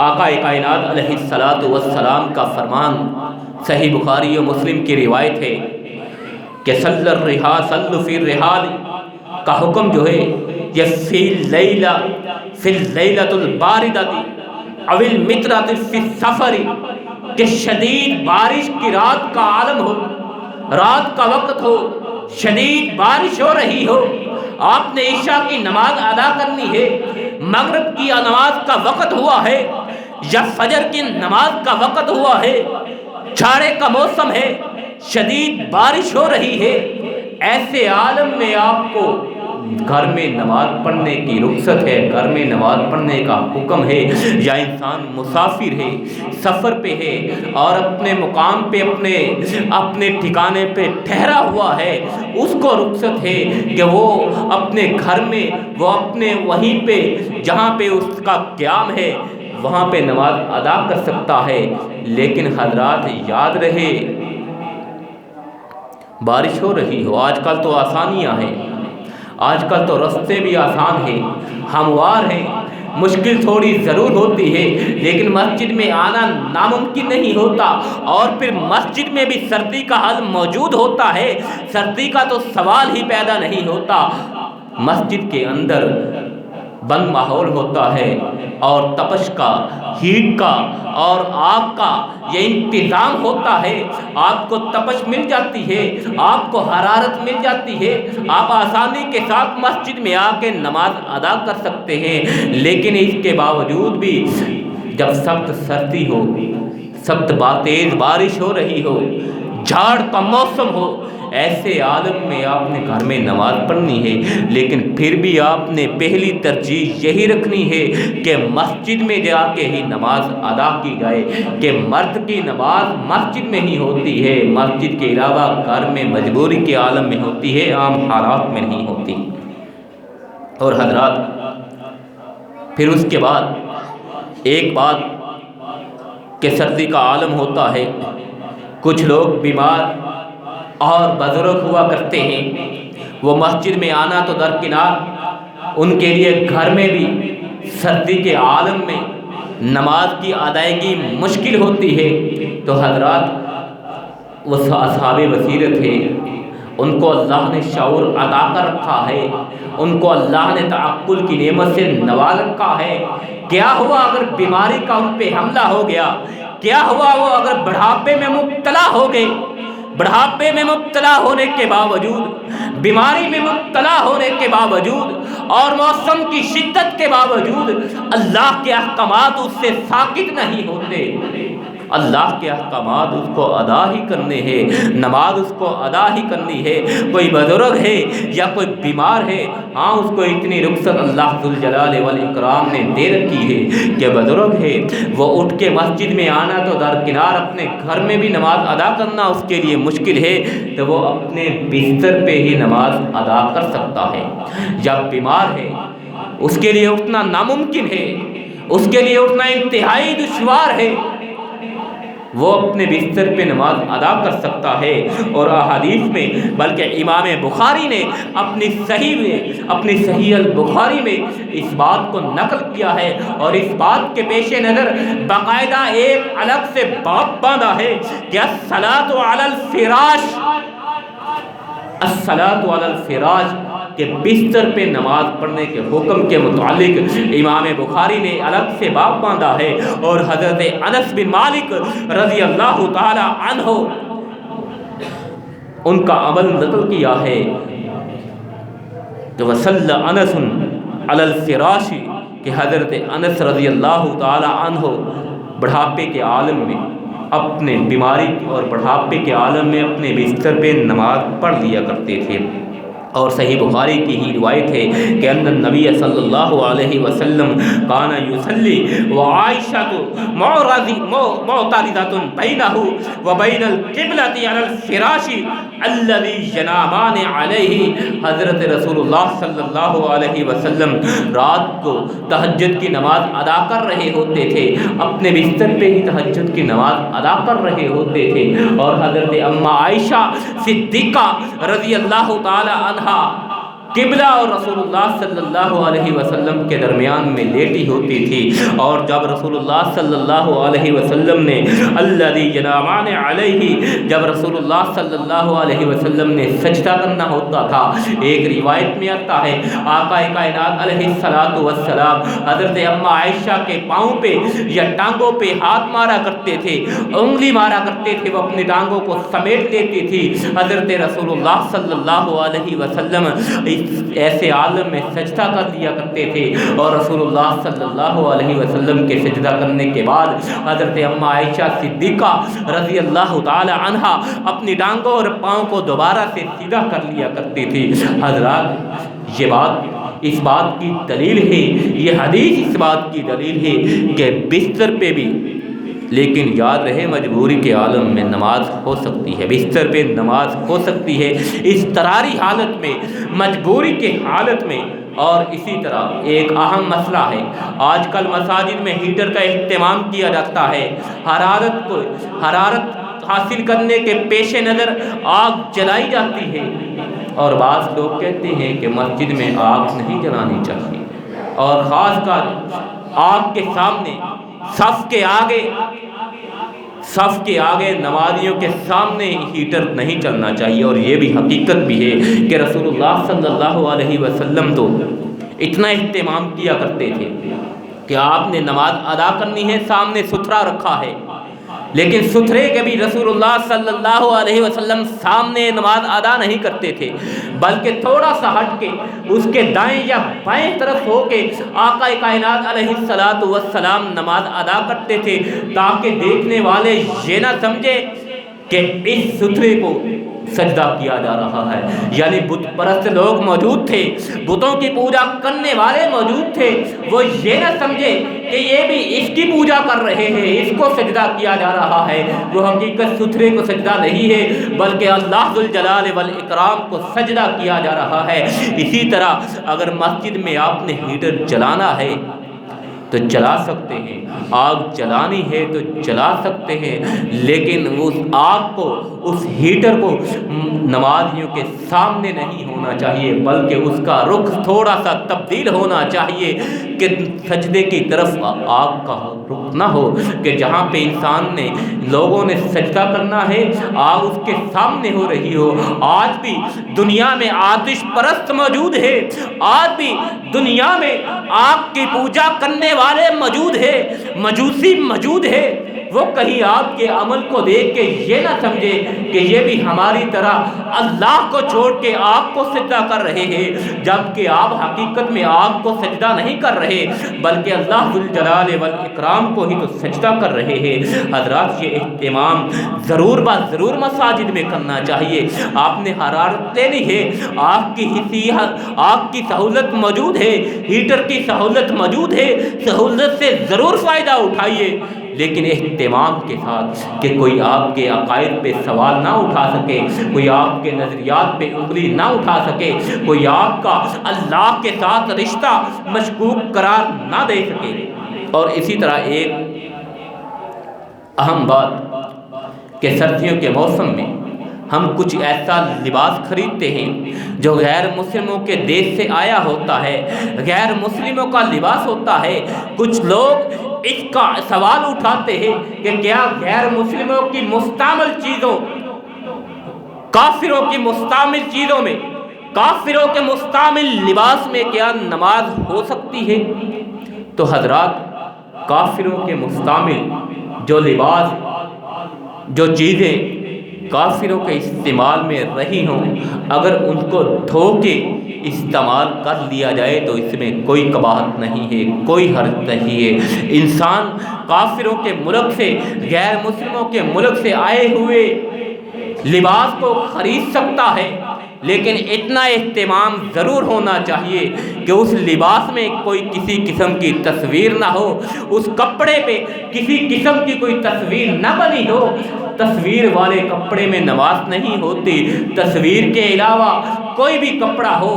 آقا کائنات علیہ السلام کا فرمان، صحیح بخاری و مسلم کی روایت ہے کہ صلوا فی الرحال کا حکم جو ہے یہ فی اللیلۃ الباردۃ او المطرۃ فی السفر، کہ شدید بارش کی رات کا عالم ہو، رات کا وقت ہو، شدید بارش ہو رہی ہو، آپ نے عشاء کی نماز ادا کرنی ہے، مغرب کی نماز کا وقت ہوا ہے، یا فجر کی نماز کا وقت ہوا ہے، جھاڑے کا موسم ہے، شدید بارش ہو رہی ہے، ایسے عالم میں آپ کو گھر میں نماز پڑھنے کی رخصت ہے، گھر میں نماز پڑھنے کا حکم ہے، یا انسان مسافر ہے، سفر پہ ہے اور اپنے مقام پہ اپنے ٹھکانے پہ ٹھہرا ہوا ہے، اس کو رخصت ہے کہ وہ اپنے گھر میں، وہ اپنے وہیں پہ جہاں پہ اس کا قیام ہے وہاں پہ نماز ادا کر سکتا ہے۔ لیکن حضرات یاد رہے، بارش ہو رہی ہو، آج کل تو آسانیاں ہیں، آج کل تو راستے بھی آسان ہیں، ہموار ہیں، مشکل تھوڑی ضرور ہوتی ہے، لیکن مسجد میں آنا ناممکن نہیں ہوتا، اور پھر مسجد میں بھی سردی کا حل موجود ہوتا ہے، سردی کا تو سوال ہی پیدا نہیں ہوتا۔ مسجد کے اندر بند ماحول ہوتا ہے اور تپش کا، ہیٹ کا اور آگ کا یہ انتظام ہوتا ہے، آپ کو تپش مل جاتی ہے، آپ کو حرارت مل جاتی ہے، آپ آسانی کے ساتھ مسجد میں آ کے نماز ادا کر سکتے ہیں۔ لیکن اس کے باوجود بھی جب سخت سردی ہو، سخت تیز بارش ہو رہی ہو، جھاڑ کا موسم ہو، ایسے عالم میں آپ نے گھر میں نماز پڑھنی ہے، لیکن پھر بھی آپ نے پہلی ترجیح یہی رکھنی ہے کہ مسجد میں جا کے ہی نماز ادا کی جائے، کہ مرد کی نماز مسجد میں ہی ہوتی ہے، مسجد کے علاوہ گھر میں مجبوری کے عالم میں ہوتی ہے، عام حالات میں نہیں ہوتی۔ اور حضرات پھر اس کے بعد ایک بات کہ سردی کا عالم ہوتا ہے، کچھ لوگ بیمار اور بزرگ ہوا کرتے ہیں، وہ مسجد میں آنا تو درکنار، ان کے لیے گھر میں بھی سردی کے عالم میں نماز کی ادائیگی مشکل ہوتی ہے، تو حضرات وہ اصحاب بصیرت ہے، ان کو اللہ نے شعور عطا کر رکھا ہے، ان کو اللہ نے تعقل کی نعمت سے نواز رکھا ہے۔ کیا ہوا اگر بیماری کا ان پہ حملہ ہو گیا، کیا ہوا وہ اگر بڑھاپے میں مبتلا ہو گئے، بڑھاپے میں مبتلا ہونے کے باوجود، بیماری میں مبتلا ہونے کے باوجود اور موسم کی شدت کے باوجود اللہ کے احکامات اس سے ساکت نہیں ہوتے، اللہ کے احکامات اس کو ادا ہی کرنے ہیں، نماز اس کو ادا ہی کرنی ہے۔ کوئی بزرگ ہے یا کوئی بیمار ہے، ہاں اس کو اتنی رخصت اللہ ذوالجلال والاکرام نے دے رکھی ہے کہ بزرگ ہے وہ اٹھ کے مسجد میں آنا تو درکنار، اپنے گھر میں بھی نماز ادا کرنا اس کے لیے مشکل ہے، تو وہ اپنے بستر پہ ہی نماز ادا کر سکتا ہے۔ جب بیمار ہے اس کے لیے اٹھنا ناممکن ہے، اس کے لیے اٹھنا انتہائی دشوار ہے، وہ اپنے بستر پہ نماز ادا کر سکتا ہے۔ اور احادیث میں بلکہ امام بخاری نے اپنی صحیح البخاری میں اس بات کو نقل کیا ہے، اور اس بات کے پیش نظر باقاعدہ ایک الگ سے باب باندھا ہے کہ الصلاۃ علی الفراش، الصلاۃ علی الفراش، کہ بستر پہ نماز پڑھنے کے حکم کے متعلق امام بخاری نے الگ سے باب باندھا ہے۔ اور حضرت انس بن مالک رضی اللہ تعالی عنہ ان کا عمل نقل کیا ہے کہ وصلی انس علی الفراش، کہ حضرت انس رضی اللہ تعالی عنہ بڑھاپے کے عالم میں، اپنے بیماری اور بڑھاپے کے عالم میں اپنے بستر پہ نماز پڑھ لیا کرتے تھے۔ اور صحیح بخاری کی ہی روایت ہے کہ ان النبی صلی اللہ علیہ وسلم کان یصلی وعائشہ معترضۃ بینہ وبین القبلۃ علی الفراش الذی ینامان علیہ۔ حضرت رسول اللہ صلی اللہ علیہ وسلم رات کو تہجد کی نماز ادا کر رہے ہوتے تھے، اپنے بستر پہ ہی تہجد کی نماز ادا کر رہے ہوتے تھے، اور حضرت اما عائشہ صدیقہ رضی اللہ تعالی عنہ قبلہ اور رسول اللہ صلی اللہ علیہ وسلم کے درمیان میں لیٹی ہوتی تھی، اور جب رسول اللہ صلی اللہ علیہ وسلم نے الذی ینامان علیہ، جب رسول اللہ صلی اللہ علیہ وسلم نے سجدہ کرنا ہوتا تھا، ایک روایت میں آتا ہے آقا کائنات علیہ الصلوۃ والسلام حضرت اما عائشہ کے پاؤں پہ یا ٹانگوں پہ ہاتھ مارا کرتے تھے، انگلی مارا کرتے تھے، وہ اپنی ٹانگوں کو سمیٹ لیتی تھی۔ حضرت رسول اللہ صلی اللہ علیہ وسلم اس ایسے عالم میں سجدہ کر لیا کرتے تھے، اور رسول اللہ صلی اللہ علیہ وسلم کے سجدہ کرنے کے بعد حضرت اماں عائشہ صدیقہ رضی اللہ تعالی عنہا اپنی ٹانگوں اور پاؤں کو دوبارہ سے سیدھا کر لیا کرتی تھی۔ حضرات، یہ بات اس بات کی دلیل ہے، یہ حدیث اس بات کی دلیل ہے کہ بستر پہ بھی، لیکن یاد رہے مجبوری کے عالم میں نماز ہو سکتی ہے، بستر پہ نماز ہو سکتی ہے، اضطراری حالت میں، مجبوری کے حالت میں۔ اور اسی طرح ایک اہم مسئلہ ہے، آج کل مساجد میں ہیٹر کا اہتمام کیا جاتا ہے، حرارت حاصل کرنے کے پیش نظر آگ جلائی جاتی ہے، اور بعض لوگ کہتے ہیں کہ مسجد میں آگ نہیں جلانی چاہیے، اور خاص کر آگ کے سامنے، صف کے آگے نمازیوں کے سامنے ہیٹر نہیں چلنا چاہیے۔ اور یہ بھی حقیقت بھی ہے کہ رسول اللہ صلی اللہ علیہ وسلم تو اتنا اہتمام کیا کرتے تھے کہ آپ نے نماز ادا کرنی ہے، سامنے ستھرا رکھا ہے، لیکن ستھرے کے بھی رسول اللہ صلی اللہ علیہ وسلم سامنے نماز ادا نہیں کرتے تھے، بلکہ تھوڑا سا ہٹ کے اس کے دائیں یا بائیں طرف ہو کے آقا کائنات علیہ السلام نماز ادا کرتے تھے، تاکہ دیکھنے والے یہ نہ سمجھے کہ اس ستھرے کو سجدہ کیا جا رہا ہے۔ یعنی بت پرست لوگ موجود تھے، بتوں کی پوجا کرنے والے موجود تھے، وہ یہ نہ سمجھے کہ یہ بھی اس کی پوجا کر رہے ہیں، اس کو سجدہ کیا جا رہا ہے۔ وہ حقیقت ستھرے کو سجدہ نہیں ہے، بلکہ اللہ ذوالجلال والاکرام کو سجدہ کیا جا رہا ہے۔ اسی طرح اگر مسجد میں آپ نے ہیٹر جلانا ہے تو جلا سکتے ہیں، آگ جلانی ہے تو جلا سکتے ہیں، لیکن اس آگ کو، اس ہیٹر کو نمازیوں کے سامنے نہیں ہونا چاہیے، بلکہ اس کا رخ تھوڑا سا تبدیل ہونا چاہیے کہ سجدے کی طرف آگ کا رخ نہ ہو، کہ جہاں پہ انسان نے، لوگوں نے سجدہ کرنا ہے، آگ اس کے سامنے ہو رہی ہو۔ آج بھی دنیا میں آتش پرست موجود ہے، آج بھی دنیا میں آگ کی پوجا کرنے والے موجود ہے، مجوسی موجود ہے۔ وہ کہیں آپ کے عمل کو دیکھ کے یہ نہ سمجھے کہ یہ بھی ہماری طرح اللہ کو چھوڑ کے آگ کو سجدہ کر رہے ہیں، جبکہ آپ حقیقت میں آگ کو سجدہ نہیں کر رہے، بلکہ اللہ ذوالجلال والاکرام کو ہی تو سجدہ کر رہے ہیں۔ حضرات، یہ اہتمام ضرور ضرور مساجد میں کرنا چاہیے۔ آپ نے حرارت لینی ہے، آگ کی سہولت موجود ہے، ہیٹر کی سہولت موجود ہے، سہولت سے ضرور فائدہ اٹھائیے، لیکن اہتمام کے ساتھ، کہ کوئی آپ کے عقائد پہ سوال نہ اٹھا سکے، کوئی آپ کے نظریات پہ انگلی نہ اٹھا سکے، کوئی آپ کا اللہ کے ساتھ رشتہ مشکوک قرار نہ دے سکے۔ اور اسی طرح ایک اہم بات کہ سردیوں کے موسم میں ہم کچھ ایسا لباس خریدتے ہیں جو غیر مسلموں کے دیش سے آیا ہوتا ہے، غیر مسلموں کا لباس ہوتا ہے۔ کچھ لوگ اس کا سوال اٹھاتے ہیں کہ کیا غیر مسلموں کی مستعمل چیزوں، کافروں کی مستعمل چیزوں میں، کافروں کے مستعمل لباس میں کیا نماز ہو سکتی ہے؟ تو حضرات، کافروں کے مستعمل جو لباس، جو چیزیں کافروں کے استعمال میں رہی ہوں، اگر ان کو دھو کے استعمال کر لیا جائے تو اس میں کوئی قباحت نہیں ہے، کوئی حرج نہیں ہے۔ انسان کافروں کے ملک سے، غیر مسلموں کے ملک سے آئے ہوئے لباس کو خرید سکتا ہے، لیکن اتنا اہتمام ضرور ہونا چاہیے کہ اس لباس میں کوئی کسی قسم کی تصویر نہ ہو، اس کپڑے پہ کسی قسم کی کوئی تصویر نہ بنی ہو۔ تصویر والے کپڑے میں نماز نہیں ہوتی۔ تصویر کے علاوہ کوئی بھی کپڑا ہو،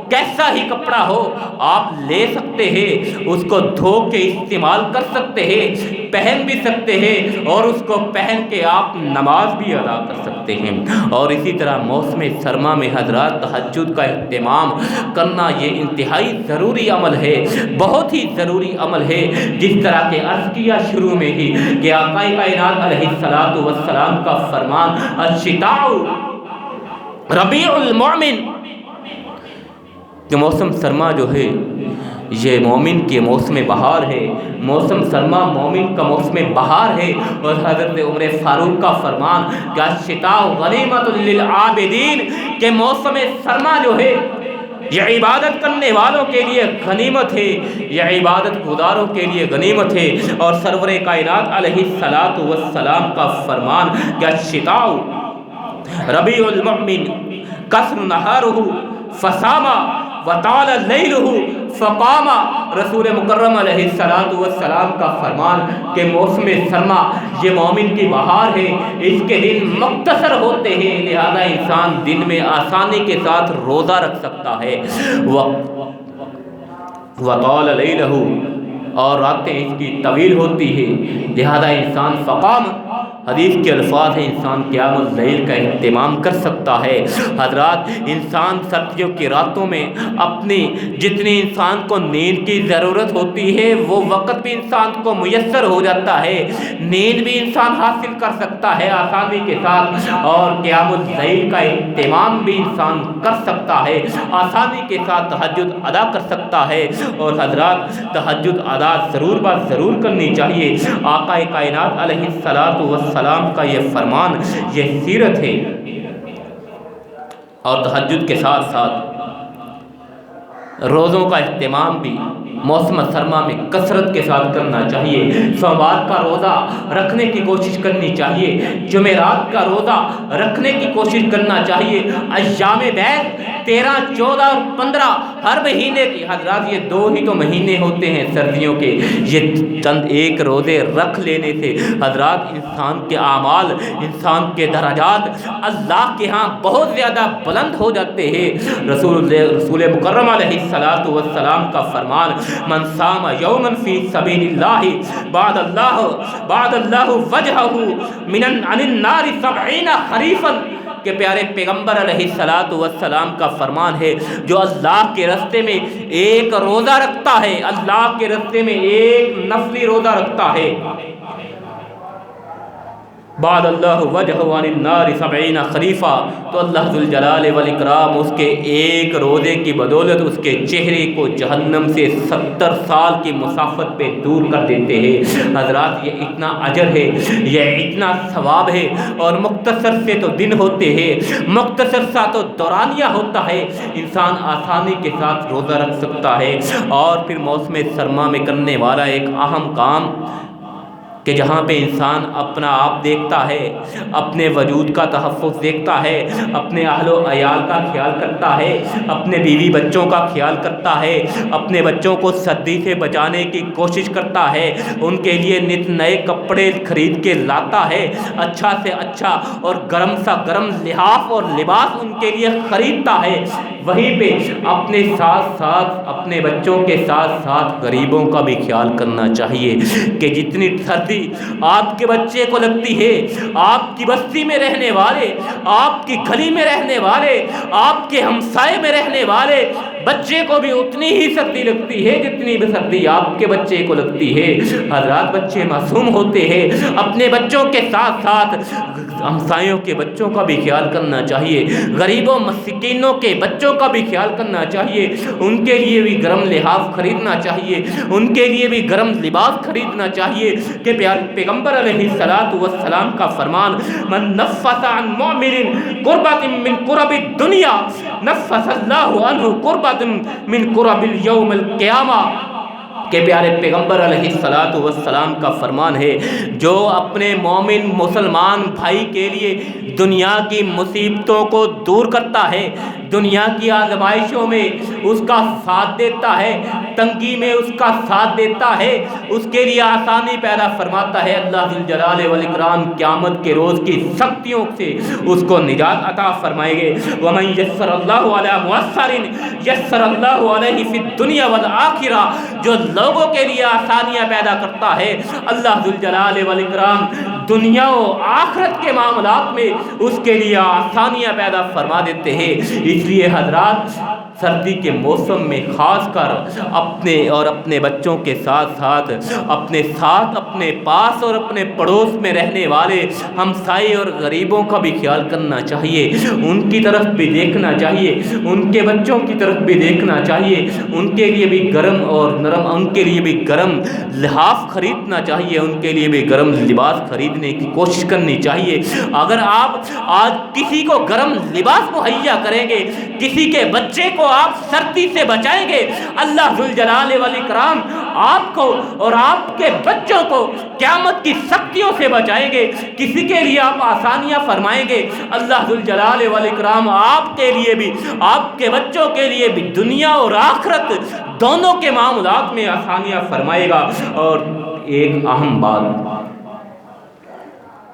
کیسا ہی کپڑا ہو، آپ لے سکتے ہیں، اس کو دھو کے استعمال کر سکتے ہیں، پہن بھی سکتے ہیں، اور اس کو پہن کے آپ نماز بھی ادا کر سکتے ہیں۔ اور اسی طرح موسم سرما میں حضرات، تہجد کا اہتمام کرنا یہ انتہائی ضروری عمل ہے، بہت ہی ضروری عمل ہے۔ جس طرح کہ عرض کیا شروع میں ہی کہ آقا کائنات علیہ السلام کا فرمان، الشتاء ربیع المؤمن، کہ موسم سرما جو ہے یہ مومن کے موسم بہار ہے، موسم سرما مومن کا موسم بہار ہے۔ اور حضرت عمر فاروق کا فرمان کہ الشتاء غنیمۃ للعابدین، کہ موسم سرما جو ہے یہ عبادت کرنے والوں کے لیے غنیمت ہے، یہ عبادت گزاروں کے لیے غنیمت ہے۔ اور سرور کائنات علیہ الصلاۃ والسلام کا فرمان کہ الشتاء ربیع المؤمن قصر نہارہ فصام وطال لیلہ فقام۔ رسول مکرم علیہ الصلاۃ والسلام کا فرمان کہ موسم سرما یہ مومن کی بہار ہے، اس کے دن مختصر ہوتے ہیں، لہذا انسان دن میں آسانی کے ساتھ روزہ رکھ سکتا ہے۔ وطال لیلہ، اور راتیں اس کی طویل ہوتی ہے، لہذا انسان فقام، حدیث کے الفاظ ہیں، انسان قیام اللیل کا اہتمام کر سکتا ہے۔ حضرات، انسان سردیوں کی راتوں میں اپنی جتنی انسان کو نیند کی ضرورت ہوتی ہے وہ وقت بھی انسان کو میسر ہو جاتا ہے، نیند بھی انسان حاصل کر سکتا ہے آسانی کے ساتھ، اور قیام اللیل کا اہتمام بھی انسان کر سکتا ہے، آسانی کے ساتھ تہجد ادا کر سکتا ہے۔ اور حضرات، تہجد ادا ضرور بات ضرور کرنی چاہیے۔ آقا کائنات علیہ الصلاۃ والسلام کا یہ فرمان، یہ سیرت ہے۔ اور تہجد کے ساتھ ساتھ روزوں کا اہتمام بھی موسم سرما میں کثرت کے ساتھ کرنا چاہیے۔ سوموار کا روزہ رکھنے کی کوشش کرنی چاہیے، جمعرات کا روزہ رکھنے کی کوشش کرنا چاہیے۔ ایام بیض 13، 14 اور 15 ہر مہینے کی، حضرات یہ 2 ہی تو مہینے ہوتے ہیں سردیوں کے، یہ چند ایک روزے رکھ لینے سے حضرات انسان کے اعمال، انسان کے درجات اللہ کے ہاں بہت زیادہ بلند ہو جاتے ہیں۔ رسول مکرم علیہ الصلاۃ والسلام کا فرمان، من صام یوما فی سبیل اللہ بعد اللہ وجہہ من عن النار 70 خریفا، کہ پیارے پیغمبر علیہ الصلاۃ والسلام کا فرمان ہے، جو اللہ کے راستے میں ایک روزہ رکھتا ہے، اللہ کے راستے میں ایک نفلی روزہ رکھتا ہے، بعد اللہ وجہ عن النار 70 خریفا، تو اللہ ذوالجلال والاکرام اس کے ایک روزے کی بدولت اس کے چہرے کو جہنم سے 70 سال کی مسافت پہ دور کر دیتے ہیں۔ حضرات، یہ اتنا اجر ہے، یہ اتنا ثواب ہے، اور مختصر سے تو دن ہوتے ہیں، مختصر سا تو دورانیہ ہوتا ہے، انسان آسانی کے ساتھ روزہ رکھ سکتا ہے۔ اور پھر موسم سرما میں کرنے والا ایک اہم کام کہ جہاں پہ انسان اپنا آپ دیکھتا ہے، اپنے وجود کا تحفظ دیکھتا ہے، اپنے اہل و عیال کا خیال کرتا ہے، اپنے بیوی بچوں کا خیال کرتا ہے، اپنے بچوں کو سردی سے بچانے کی کوشش کرتا ہے، ان کے لیے نت نئے کپڑے خرید کے لاتا ہے، اچھا سے اچھا اور گرم سا گرم لحاف اور لباس ان کے لیے خریدتا ہے، وہیں پہ اپنے ساتھ ساتھ اپنے بچوں کے ساتھ ساتھ غریبوں کا بھی خیال کرنا چاہیے، کہ جتنی سردی آپ کے بچے کو لگتی ہے، آپ کی بستی میں رہنے والے، آپ کی گلی میں رہنے والے، آپ کے ہمسائے میں رہنے والے بچے کو بھی اتنی ہی سردی لگتی ہے جتنی بھی سردی آپ کے بچے کو لگتی ہے۔ حضرات، بچے معصوم ہوتے ہیں، اپنے بچوں کے ساتھ ساتھ ہمسایوں کے بچوں کا بھی خیال کرنا چاہیے، غریبوں مسکینوں کے بچوں کا بھی خیال کرنا چاہیے، ان کے لیے بھی گرم لحاف خریدنا چاہیے، ان کے لیے بھی گرم لباس خریدنا چاہیے، کہ پیغمبر علیہ الصلاۃ والسلام کا فرمان، من نفس عن مؤمن قربۃ من قرب الدنیا نفس اللہ عنہ قربۃ من قرب اليوم القیامہ، کہ پیارے پیغمبر علیہ الصلاۃ والسلام کا فرمان ہے، جو اپنے مومن مسلمان بھائی کے لیے دنیا کی مصیبتوں کو دور کرتا ہے، دنیا کی آزمائشوں میں اس کا ساتھ دیتا ہے، تنگی میں اس کا ساتھ دیتا ہے، اس کے لیے آسانی پیدا فرماتا ہے، اللہ ذوالجلال والاکرام قیامت کے روز کی سختیوں سے اس کو نجات عطا فرمائیں گے۔ وَمَن يَسَّرَ اللَّهُ عَلَى مُعَسَّرٍ يَسَّرَ اللَّهُ عَلَيْهِ فِي الدُّنْيَا وَالْآخِرَةِ، جو لوگوں کے لیے آسانیاں پیدا کرتا ہے، اللہ ذوالجلال والاکرام دنیا و آخرت کے معاملات میں اس کے لیے آسانیاں پیدا فرما دیتے ہیں۔ اس لیے حضرات، سردی کے موسم میں خاص کر اپنے اور اپنے بچوں کے ساتھ ساتھ اپنے پاس اور اپنے پڑوس میں رہنے والے ہمسائے اور غریبوں کا بھی خیال کرنا چاہیے، ان کی طرف بھی دیکھنا چاہیے، ان کے بچوں کی طرف بھی دیکھنا چاہیے، ان کے لیے بھی گرم اور نرم، ان کے لیے بھی گرم لحاف خریدنا چاہیے، ان کے لیے بھی گرم لباس خریدنا خریدنے کی کوشش کرنی چاہیے۔ اگر آپ آج کسی کو گرم لباس مہیا کریں گے، کسی کے بچے کو آپ سردی سے بچائیں گے، اللہ ذوالجلال والاکرام آپ کو اور آپ کے بچوں کو قیامت کی سختیوں سے بچائیں گے۔ کسی کے لیے آپ آسانیاں فرمائیں گے، اللہ ذوالجلال والاکرام آپ کے لیے بھی، آپ کے بچوں کے لیے بھی دنیا اور آخرت دونوں کے معاملات میں آسانیاں فرمائے گا۔ اور ایک اہم بات،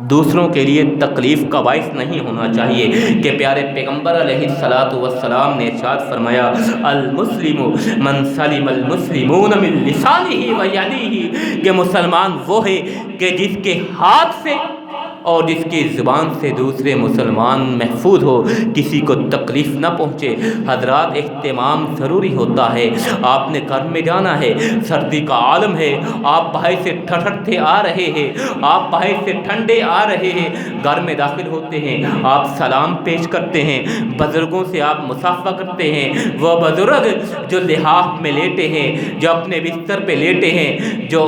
دوسروں کے لیے تکلیف کا باعث نہیں ہونا چاہیے کہ پیارے پیغمبر علیہ الصلوۃ والسلام نے ارشاد فرمایا المسلم من سلم المسلمون من لسانہ و یدہ، کہ مسلمان وہ ہے کہ جس کے ہاتھ سے اور جس کی زبان سے دوسرے مسلمان محفوظ ہو، کسی کو تکلیف نہ پہنچے۔ حضرات اہتمام ضروری ہوتا ہے۔ آپ نے گھر میں جانا ہے، سردی کا عالم ہے، آپ باہر سے ٹھٹھتے آ رہے ہیں، آپ باہر سے ٹھنڈے آ رہے ہیں، گھر میں داخل ہوتے ہیں، آپ سلام پیش کرتے ہیں، بزرگوں سے آپ مصافحہ کرتے ہیں۔ وہ بزرگ جو لحاف میں لیٹے ہیں، جو اپنے بستر پہ لیٹے ہیں، جو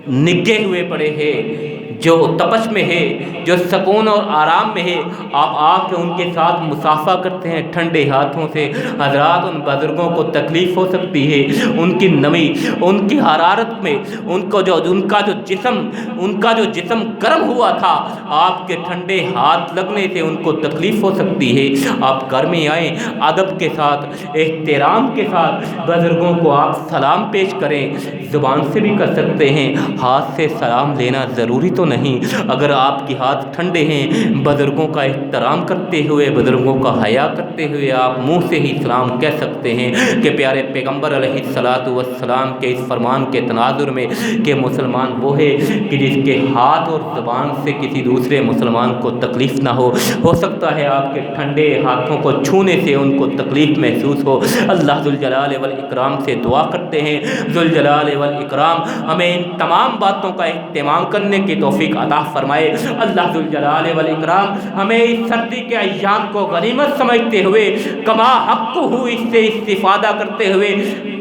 نگے ہوئے پڑے ہیں، جو تپش میں ہے، جو سکون اور آرام میں ہے، آپ آ کے ان کے ساتھ مصافحہ کرتے ہیں ٹھنڈے ہاتھوں سے۔ حضرات ان بزرگوں کو تکلیف ہو سکتی ہے، ان کی نمی، ان کی حرارت میں ان کا جو جسم گرم ہوا تھا، آپ کے ٹھنڈے ہاتھ لگنے سے ان کو تکلیف ہو سکتی ہے۔ آپ گھر میں آئیں، ادب کے ساتھ، احترام کے ساتھ بزرگوں کو آپ سلام پیش کریں۔ زبان سے بھی کر سکتے ہیں، ہاتھ سے سلام لینا ضروری تو نہیں۔ اگر آپ کے ہاتھ ٹھنڈے ہیں، بزرگوں کا احترام کرتے ہوئے، بزرگوں کا حیا کرتے ہوئے آپ منہ سے ہی سلام کہہ سکتے ہیں کہ پیارے پیغمبر علیہ الصلوۃ والسلام کے اس فرمان کے تناظر میں کہ مسلمان وہ ہے کہ جس کے ہاتھ اور زبان سے کسی دوسرے مسلمان کو تکلیف نہ ہو سکتا ہے آپ کے ٹھنڈے ہاتھوں کو چھونے سے ان کو تکلیف محسوس ہو۔ اللہ ذوالجلال والاکرام سے دعا کرتے ہیں، ذوالجلال والاکرام ہمیں ان تمام باتوں کا اہتمام کرنے کی توفیق عطا فرمائے۔ اللہ ذوالجلال والاکرام ہمیں اس سردی کے ایام کو غنیمت سمجھتے ہوئے، کما حق ہو اس سے استفادہ کرتے ہوئے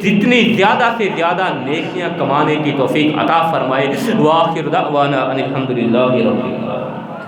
جتنی زیادہ سے زیادہ نیکیاں کمانے کی توفیق عطا فرمائے۔ وآخر دعوانا ان الحمد للہ رب العالمین۔